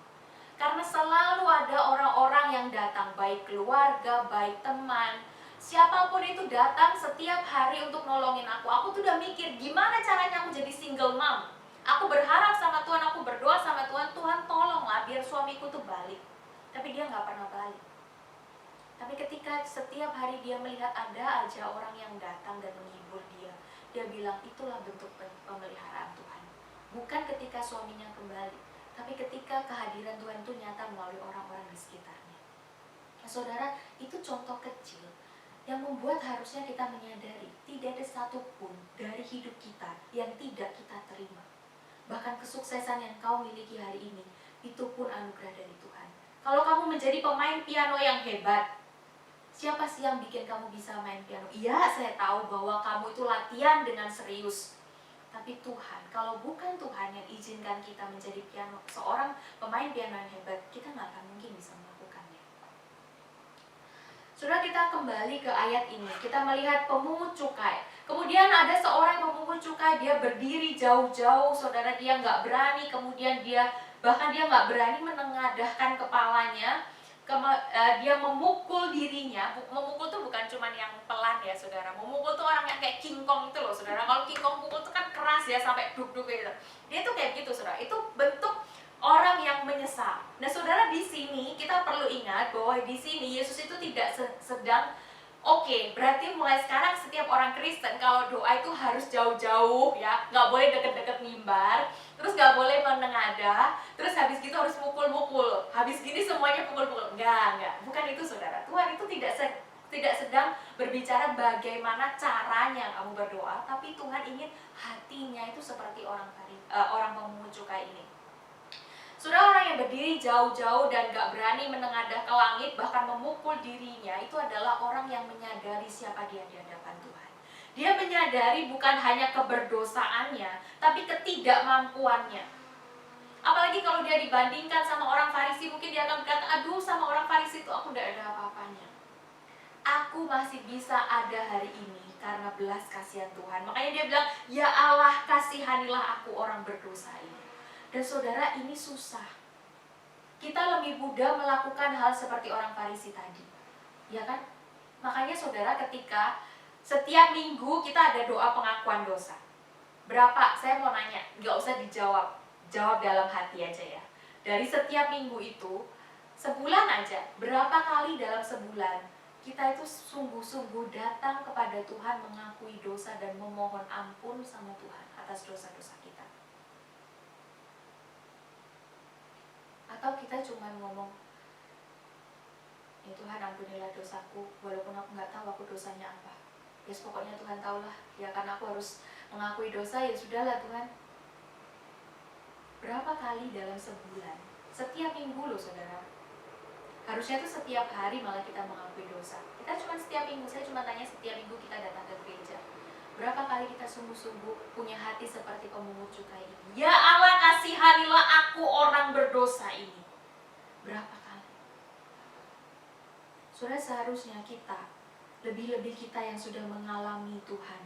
Karena selalu ada orang-orang yang datang, baik keluarga, baik teman, siapapun itu datang setiap hari untuk nolongin aku. Aku tuh udah mikir, gimana caranya aku jadi single mom. Aku berharap sama Tuhan, aku berdoa sama Tuhan, Tuhan tolonglah biar suamiku tuh balik. Tapi dia gak pernah balik. Tapi ketika setiap hari dia melihat ada aja orang yang datang dan menghibur dia, dia bilang itulah bentuk pemeliharaan Tuhan. Bukan ketika suaminya kembali, tapi ketika kehadiran Tuhan itu nyata melalui orang-orang di sekitarnya. Nah, saudara, itu contoh kecil yang membuat harusnya kita menyadari tidak ada satupun dari hidup kita yang tidak kita terima. Bahkan kesuksesan yang kau miliki hari ini, itu pun anugerah dari Tuhan. Kalau kamu menjadi pemain piano yang hebat, siapa sih yang bikin kamu bisa main piano? Iya, saya tahu bahwa kamu itu latihan dengan serius. Tapi Tuhan, kalau bukan Tuhan yang izinkan kita menjadi seorang pemain piano yang hebat, kita nggak akan mungkin bisa melakukannya. Saudara, kita kembali ke ayat ini. Kita melihat pemungut cukai. Kemudian ada seorang pemungut cukai, dia berdiri jauh-jauh, saudara, dia nggak berani. Kemudian bahkan dia nggak berani menengadahkan kepalanya. Dia memukul dirinya. Memukul tuh bukan cuma yang pelan ya saudara. Memukul tuh orang yang kayak King Kong itu loh saudara. Kalau King Kong pukul tuh kan keras ya, sampai duk-duk gitu. Dia tuh kayak gitu saudara. Itu bentuk orang yang menyesal. Nah, saudara, di sini kita perlu ingat bahwa di sini Yesus itu tidak sedang oke, berarti mulai sekarang setiap orang Kristen kalau doa itu harus jauh-jauh ya, nggak boleh deket-deket mimbar, terus nggak boleh menengadah, terus habis gitu harus mukul-mukul, habis gini semuanya pukul-pukul. Enggak, bukan itu saudara. Tuhan itu tidak sedang berbicara bagaimana caranya kamu berdoa, tapi Tuhan ingin hatinya itu seperti orang pemungut cukai ini. Saudara, orang yang berdiri jauh-jauh dan gak berani menengadah ke langit, bahkan memukul dirinya, itu adalah orang yang menyadari siapa dia di hadapan Tuhan. Dia menyadari bukan hanya keberdosaannya, tapi ketidakmampuannya. Apalagi kalau dia dibandingkan sama orang Farisi, mungkin dia akan berkata, aduh, sama orang Farisi itu aku gak ada apa-apanya. Aku masih bisa ada hari ini karena belas kasihan Tuhan. Makanya dia bilang, ya Allah, kasihanilah aku orang berdosa ini. Dan saudara, ini susah. Kita lebih mudah melakukan hal seperti orang Farisi tadi, ya kan? Makanya saudara, ketika setiap minggu kita ada doa pengakuan dosa. Berapa? Saya mau nanya, gak usah dijawab, jawab dalam hati aja ya. Dari setiap minggu itu, sebulan aja, berapa kali dalam sebulan kita itu sungguh-sungguh datang kepada Tuhan, mengakui dosa dan memohon ampun sama Tuhan atas dosa-dosa kita? Atau kita cuma ngomong, ya Tuhan, ampunilah dosaku, walaupun aku nggak tahu aku dosanya apa. Ya yes, pokoknya Tuhan tahulah, ya karena aku harus mengakui dosa, ya sudahlah Tuhan. Berapa kali dalam sebulan? Setiap minggu loh saudara. Harusnya tuh setiap hari malah kita mengakui dosa. Kita cuma setiap minggu, saya cuma tanya setiap minggu kita datang ke gereja. Berapa kali kita sungguh-sungguh punya hati seperti pemungut cukai ini? Ya Allah, kasihanilah aku orang berdosa ini. Berapa kali? Saudara, seharusnya kita, lebih-lebih kita yang sudah mengalami Tuhan,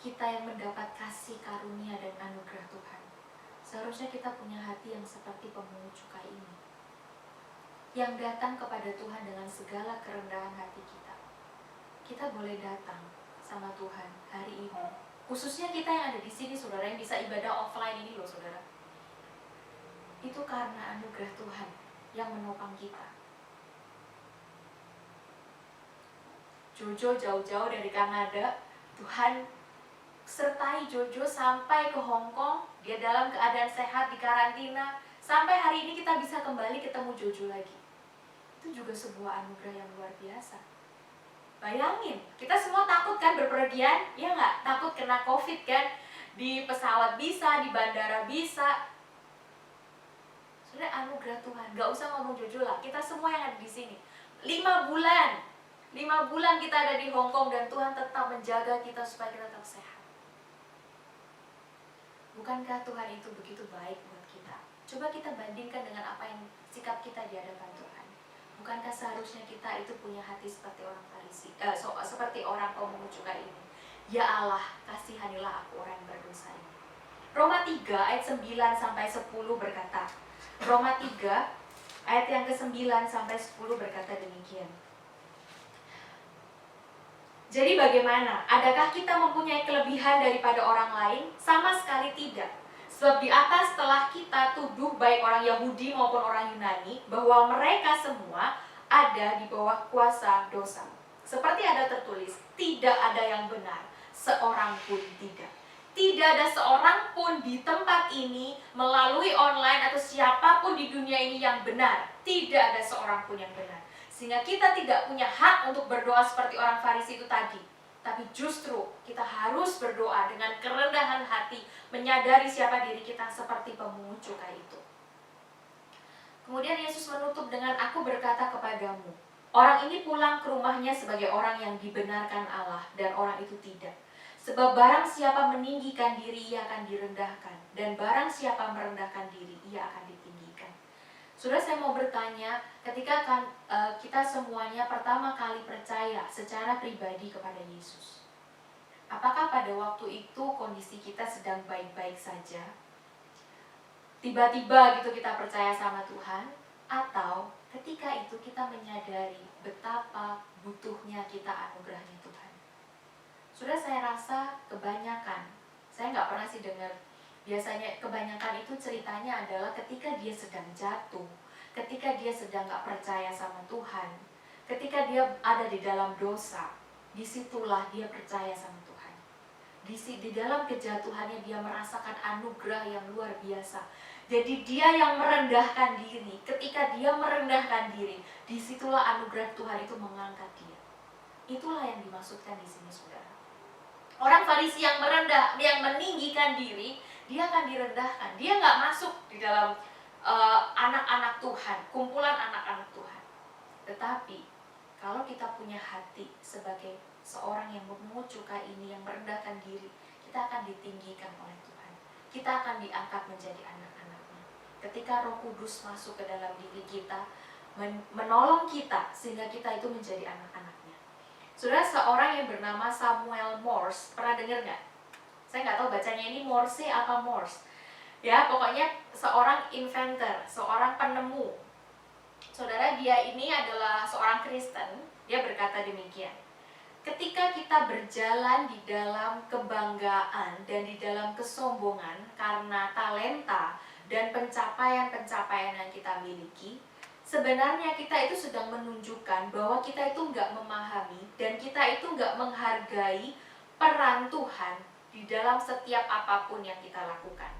kita yang mendapat kasih karunia dan anugerah Tuhan, seharusnya kita punya hati yang seperti pemungut cukai ini, yang datang kepada Tuhan dengan segala kerendahan hati kita. Kita boleh datang sama Tuhan hari ini, khususnya kita yang ada di sini saudara, yang bisa ibadah offline ini loh saudara. Itu karena anugerah Tuhan yang menopang kita. Jojo jauh-jauh dari Kanada, Tuhan sertai Jojo sampai ke Hong Kong. Dia dalam keadaan sehat di karantina, sampai hari ini kita bisa kembali ketemu Jojo lagi. Itu juga sebuah anugerah yang luar biasa. Bayangin, kita semua takut kan berpergian, ya nggak? Takut kena COVID kan? Di pesawat bisa, di bandara bisa. Sudah anugerah Tuhan, nggak usah ngomong Jojo lah. Kita semua yang ada di sini, 5 bulan kita ada di Hong Kong dan Tuhan tetap menjaga kita supaya kita tetap sehat. Bukankah Tuhan itu begitu baik buat kita? Coba kita bandingkan dengan apa yang sikap kita di hadapan Tuhan. Bukankah seharusnya kita itu punya hati seperti orang Farisi, seperti orang pemungut cukai ini? Ya Allah, kasihanilah aku orang yang berdosa ini. Roma 3 ayat 9 sampai 10 berkata, Roma 3 ayat yang ke-9 sampai 10 berkata demikian. Jadi bagaimana? Adakah kita mempunyai kelebihan daripada orang lain? Sama sekali tidak. Sebab di atas telah kita tuduh baik orang Yahudi maupun orang Yunani bahwa mereka semua ada di bawah kuasa dosa. Seperti ada tertulis, tidak ada yang benar, seorang pun tidak. Tidak ada seorang pun di tempat ini melalui online atau siapapun di dunia ini yang benar. Tidak ada seorang pun yang benar. Sehingga kita tidak punya hak untuk berdoa seperti orang Farisi itu tadi. Tapi justru kita harus berdoa dengan kerendahan hati, menyadari siapa diri kita seperti pemungut cukai itu. Kemudian Yesus menutup dengan, aku berkata kepadamu, orang ini pulang ke rumahnya sebagai orang yang dibenarkan Allah, dan orang itu tidak. Sebab barang siapa meninggikan diri, ia akan direndahkan, dan barang siapa merendahkan diri, ia akan ditinggikan. Saudara, saya mau bertanya, ketika kita semuanya pertama kali percaya secara pribadi kepada Yesus, apakah pada waktu itu kondisi kita sedang baik-baik saja? Tiba-tiba gitu kita percaya sama Tuhan? Atau ketika itu kita menyadari betapa butuhnya kita anugerahnya Tuhan? Saudara, saya rasa kebanyakan, saya nggak pernah sih dengar Biasanya kebanyakan itu ceritanya adalah ketika dia sedang jatuh, ketika dia sedang gak percaya sama Tuhan, ketika dia ada di dalam dosa, disitulah dia percaya sama Tuhan. Di dalam kejatuhannya dia merasakan anugerah yang luar biasa. Jadi dia yang merendahkan diri. Ketika dia merendahkan diri, disitulah anugerah Tuhan itu mengangkat dia. Itulah yang dimaksudkan di sini, saudara. Orang Farisi yang yang meninggikan diri, dia akan direndahkan. Dia nggak masuk di dalam anak-anak Tuhan, kumpulan anak-anak Tuhan. Tetapi kalau kita punya hati sebagai seorang yang memungut cukai ini, yang merendahkan diri, kita akan ditinggikan oleh Tuhan. Kita akan diangkat menjadi anak-anaknya. Ketika Roh Kudus masuk ke dalam diri kita, menolong kita sehingga kita itu menjadi anak-anaknya. Saudara, seorang yang bernama Samuel Morse, pernah dengar nggak? Saya nggak tahu bacanya ini Morse apa Morse. Ya, pokoknya seorang inventor, seorang penemu. Saudara, dia ini adalah seorang Kristen. Dia berkata demikian: ketika kita berjalan di dalam kebanggaan dan di dalam kesombongan karena talenta dan pencapaian-pencapaian yang kita miliki, sebenarnya kita itu sedang menunjukkan bahwa kita itu nggak memahami dan kita itu nggak menghargai peran Tuhan di dalam setiap apapun yang kita lakukan.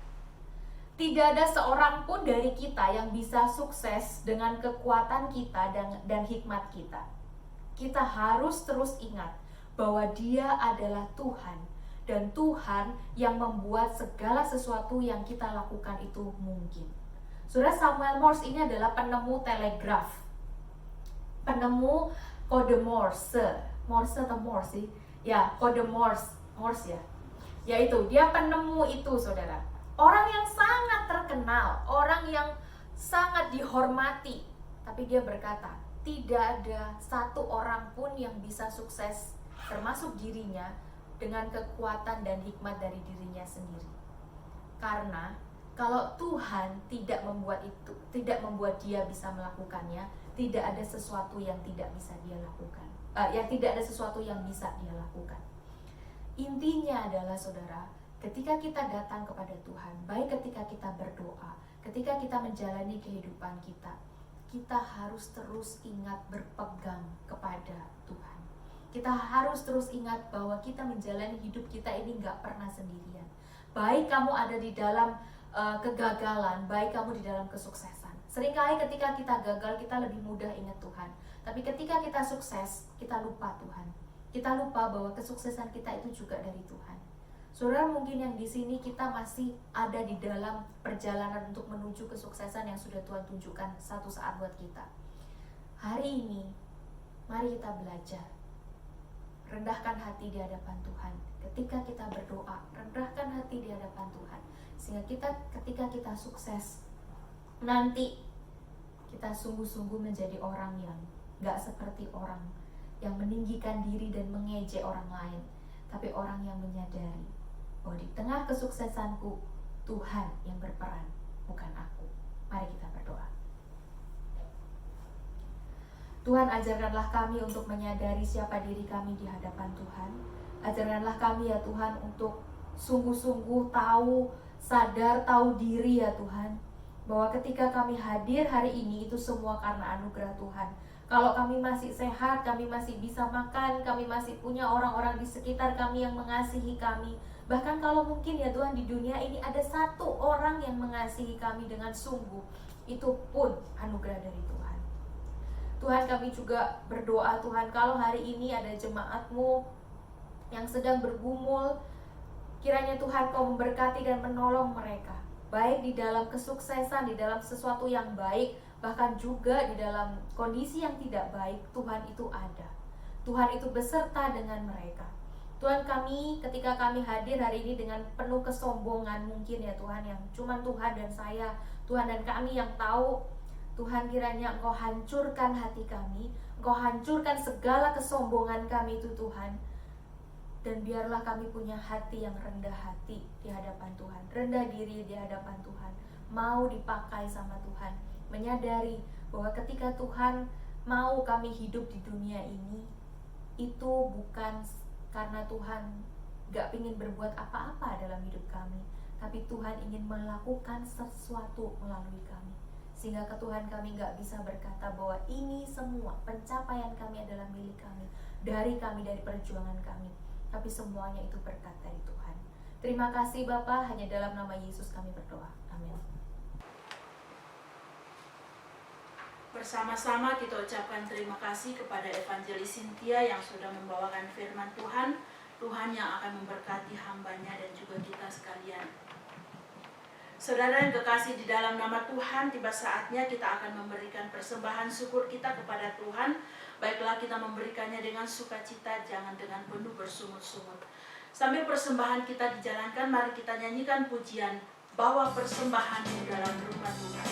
Tidak ada seorang pun dari kita yang bisa sukses dengan kekuatan kita dan hikmat kita. Kita harus terus ingat bahwa Dia adalah Tuhan, dan Tuhan yang membuat segala sesuatu yang kita lakukan itu mungkin. Saudara, Samuel Morse ini adalah penemu telegraf, penemu kode Morse. Morse atau Morse sih? Ya, kode Morse ya. Yaitu dia penemu itu, saudara. Orang yang sangat terkenal, orang yang sangat dihormati, tapi dia berkata, tidak ada satu orang pun yang bisa sukses, termasuk dirinya, dengan kekuatan dan hikmat dari dirinya sendiri. Karena kalau Tuhan tidak membuat dia bisa melakukannya, tidak ada sesuatu yang tidak bisa dia lakukan. Tidak ada sesuatu yang bisa dia lakukan. Intinya adalah, saudara, ketika kita datang kepada Tuhan, baik ketika kita berdoa, ketika kita menjalani kehidupan kita, kita harus terus ingat berpegang kepada Tuhan. Kita harus terus ingat bahwa kita menjalani hidup kita ini gak pernah sendirian. Baik kamu ada di dalam kegagalan, baik kamu di dalam kesuksesan. Seringkali ketika kita gagal, kita lebih mudah ingat Tuhan. Tapi ketika kita sukses, kita lupa Tuhan. Kita lupa bahwa kesuksesan kita itu juga dari Tuhan. Saudara, mungkin yang di sini kita masih ada di dalam perjalanan untuk menuju kesuksesan yang sudah Tuhan tunjukkan satu saat buat kita. Hari ini, mari kita belajar. Rendahkan hati di hadapan Tuhan. Ketika kita berdoa, rendahkan hati di hadapan Tuhan. Sehingga ketika kita sukses, nanti kita sungguh-sungguh menjadi orang yang gak seperti orang yang meninggikan diri dan mengejek orang lain, tapi orang yang menyadari bahwa di tengah kesuksesanku, Tuhan yang berperan, bukan aku. Mari kita berdoa. Tuhan, ajarkanlah kami untuk menyadari siapa diri kami di hadapan Tuhan. Ajarkanlah kami ya Tuhan untuk sungguh-sungguh sadar, tahu diri ya Tuhan, bahwa ketika kami hadir hari ini itu semua karena anugerah Tuhan. Kalau kami masih sehat, kami masih bisa makan, kami masih punya orang-orang di sekitar kami yang mengasihi kami. Bahkan kalau mungkin ya Tuhan, di dunia ini ada satu orang yang mengasihi kami dengan sungguh, itu pun anugerah dari Tuhan. Tuhan, kami juga berdoa Tuhan, kalau hari ini ada jemaat-Mu yang sedang bergumul, kiranya Tuhan Kau memberkati dan menolong mereka, baik di dalam kesuksesan, di dalam sesuatu yang baik, bahkan juga di dalam kondisi yang tidak baik. Tuhan itu ada. Tuhan itu beserta dengan mereka. Tuhan, kami ketika kami hadir hari ini dengan penuh kesombongan mungkin ya Tuhan, yang cuman Tuhan dan saya, Tuhan dan kami yang tahu. Tuhan, kiranya Engkau hancurkan hati kami, Engkau hancurkan segala kesombongan kami itu Tuhan. Dan biarlah kami punya hati yang rendah hati di hadapan Tuhan, rendah diri di hadapan Tuhan, mau dipakai sama Tuhan, menyadari bahwa ketika Tuhan mau kami hidup di dunia ini, itu bukan karena Tuhan gak ingin berbuat apa-apa dalam hidup kami, tapi Tuhan ingin melakukan sesuatu melalui kami. Sehingga Tuhan kami gak bisa berkata bahwa ini semua pencapaian kami adalah milik kami, dari perjuangan kami, tapi semuanya itu berkat dari Tuhan. Terima kasih Bapa, hanya dalam nama Yesus kami berdoa. Amin. Bersama-sama kita ucapkan terima kasih kepada Evangelis Cynthia yang sudah membawakan firman Tuhan. Tuhan yang akan memberkati hambanya dan juga kita sekalian. Saudara yang kekasih di dalam nama Tuhan, tiba saatnya kita akan memberikan persembahan syukur kita kepada Tuhan. Baiklah kita memberikannya dengan sukacita, jangan dengan penuh bersungut-sungut. Sambil persembahan kita dijalankan, mari kita nyanyikan pujian, bawa persembahanmu dalam rumah Tuhan.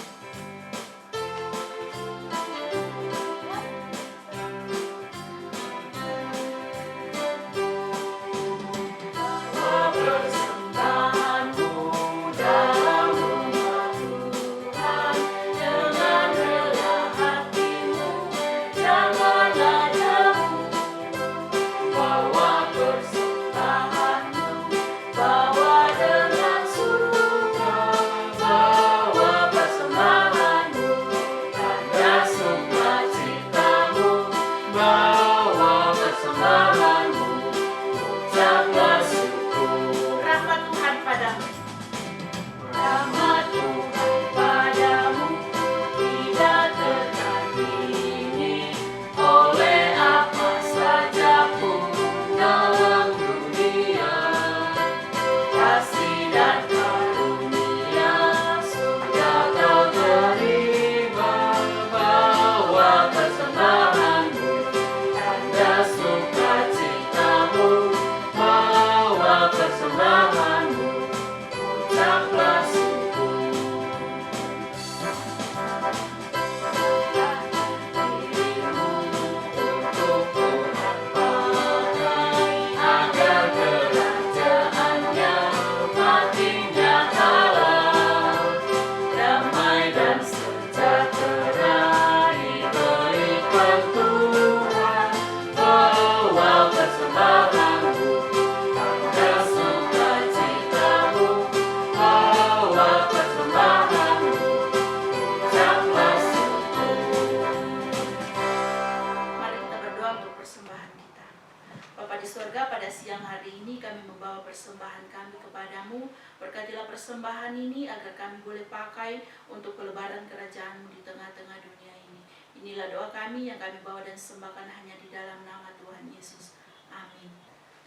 Persembahan ini agar kami boleh pakai untuk pelebaran kerajaan-Mu di tengah-tengah dunia ini. Inilah doa kami yang kami bawa dan sembahkan hanya di dalam nama Tuhan Yesus. Amin.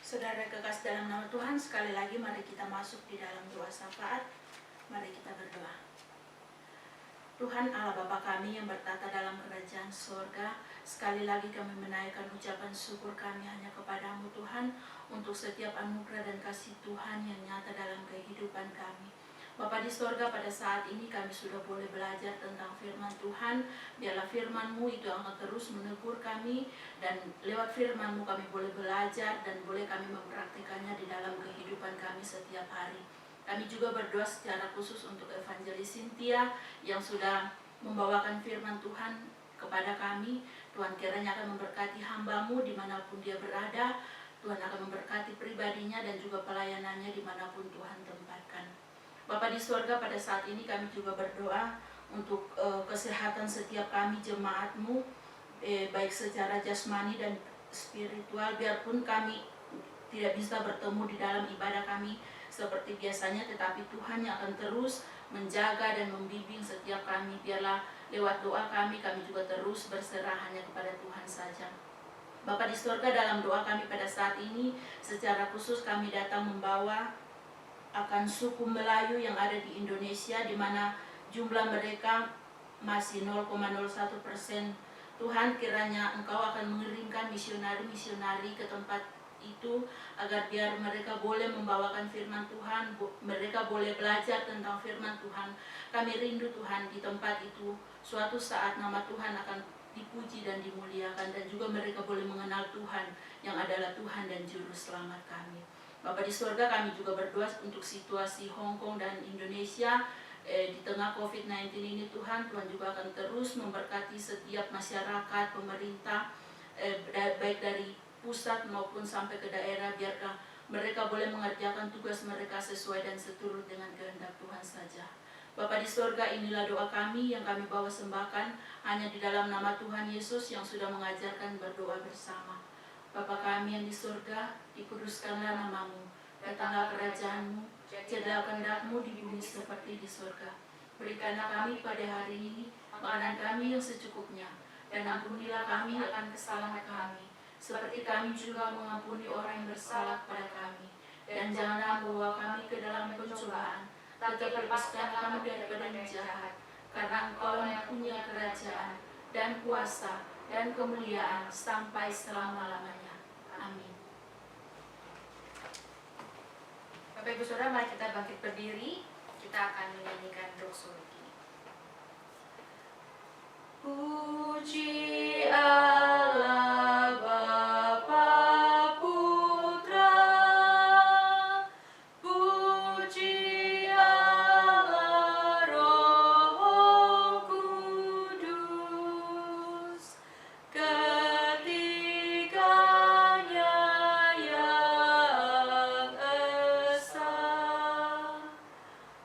Saudara kekasih dalam nama Tuhan, sekali lagi mari kita masuk di dalam doa syafaat. Mari kita berdoa. Tuhan Allah Bapa kami yang bertata dalam kerajaan sorga, sekali lagi kami menaikkan ucapan syukur kami hanya kepadamu Tuhan, untuk setiap anugerah dan kasih Tuhan yang nyata dalam kehidupan kami. Bapa di sorga, pada saat ini kami sudah boleh belajar tentang firman Tuhan. Biarlah firman-Mu itu akan terus menegur kami, dan lewat firman-Mu kami boleh belajar dan boleh kami mempraktikannya di dalam kehidupan kami setiap hari. Kami juga berdoa secara khusus untuk Evangelis Cynthia yang sudah membawakan firman Tuhan kepada kami. Tuhan kiranya akan memberkati hamba-Mu dimanapun dia berada. Tuhan akan memberkati pribadinya dan juga pelayanannya dimanapun Tuhan tempatkan. Bapa di surga, pada saat ini kami juga berdoa untuk kesehatan setiap kami jemaat-Mu, baik secara jasmani dan spiritual, biarpun kami tidak bisa bertemu di dalam ibadah kami seperti biasanya, tetapi Tuhan yang akan terus menjaga dan membimbing setiap kami. Biarlah lewat doa kami juga terus berserah hanya kepada Tuhan saja. Bapa di surga, dalam doa kami pada saat ini, secara khusus kami datang membawa akan suku Melayu yang ada di Indonesia, di mana jumlah mereka masih 0,01%. Tuhan, kiranya Engkau akan mengirimkan misionari-misionari ke tempat itu, agar biar mereka boleh membawakan firman Tuhan, mereka boleh belajar tentang firman Tuhan. Kami rindu Tuhan di tempat itu, suatu saat nama Tuhan akan dipuji dan dimuliakan, dan juga mereka boleh mengenal Tuhan yang adalah Tuhan dan Juru Selamat kami. Bapa di surga, kami juga berdoa untuk situasi Hong Kong dan Indonesia di tengah COVID-19 ini. Tuhan juga akan terus memberkati setiap masyarakat, pemerintah, baik dari pusat maupun sampai ke daerah. Biarlah mereka boleh mengerjakan tugas mereka sesuai dan seturut dengan kehendak Tuhan saja. Bapa di surga, inilah doa kami yang kami bawa sembahkan hanya di dalam nama Tuhan Yesus yang sudah mengajarkan berdoa bersama. Bapa kami yang di surga, dikuduskanlah namamu, datanglah kerajaanmu, jadilah kehendak-Mu di bumi seperti di surga. Berikanlah kami pada hari ini makanan kami yang secukupnya, dan ampunilah kami akan kesalahan kami, seperti kami juga mengampuni orang yang bersalah pada kami. Dan janganlah membawa kami ke dalam pencobaan, tetapi lepaskanlah kami daripada yang jahat, karena Engkau yang punya kerajaan, dan kuasa, dan kemuliaan sampai selama-lamanya. Amin. Bapak Ibu Saudara, mari kita bangkit berdiri. Kita akan menyanyikan doksologi. Puji Allah Bapa Putra, puji Allah Roh Kudus, ketiganya yang esa.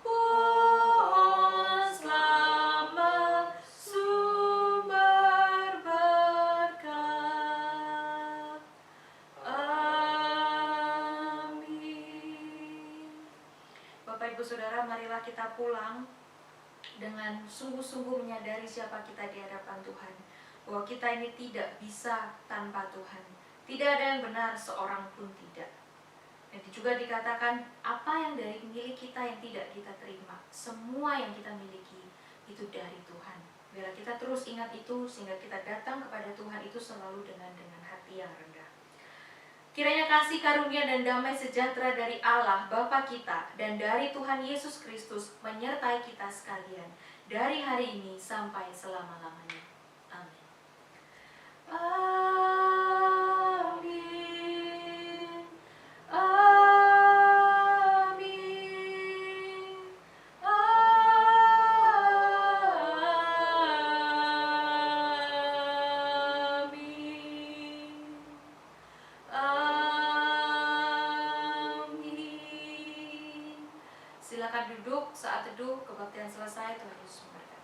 Pohon selamat, sumber berkat. Amin. Bapak Ibu Saudara, marilah kita pulang dengan sungguh-sungguh menyadari siapa kita di hadapan Tuhan, bahwa kita ini tidak bisa tanpa Tuhan. Tidak ada yang benar, seorang pun tidak. Dan juga dikatakan, apa yang dari milik kita yang tidak kita terima, semua yang kita miliki itu dari Tuhan. Biarlah kita terus ingat itu, sehingga kita datang kepada Tuhan itu selalu dengan hati yang rendah. Kiranya kasih karunia dan damai sejahtera dari Allah Bapa kita dan dari Tuhan Yesus Kristus menyertai kita sekalian dari hari ini sampai selama-lamanya. Amin. Amin. Amin. Amin. Amin. Silakan duduk. Saat teduh kebaktian selesai. Tuhan Yesus memberkati.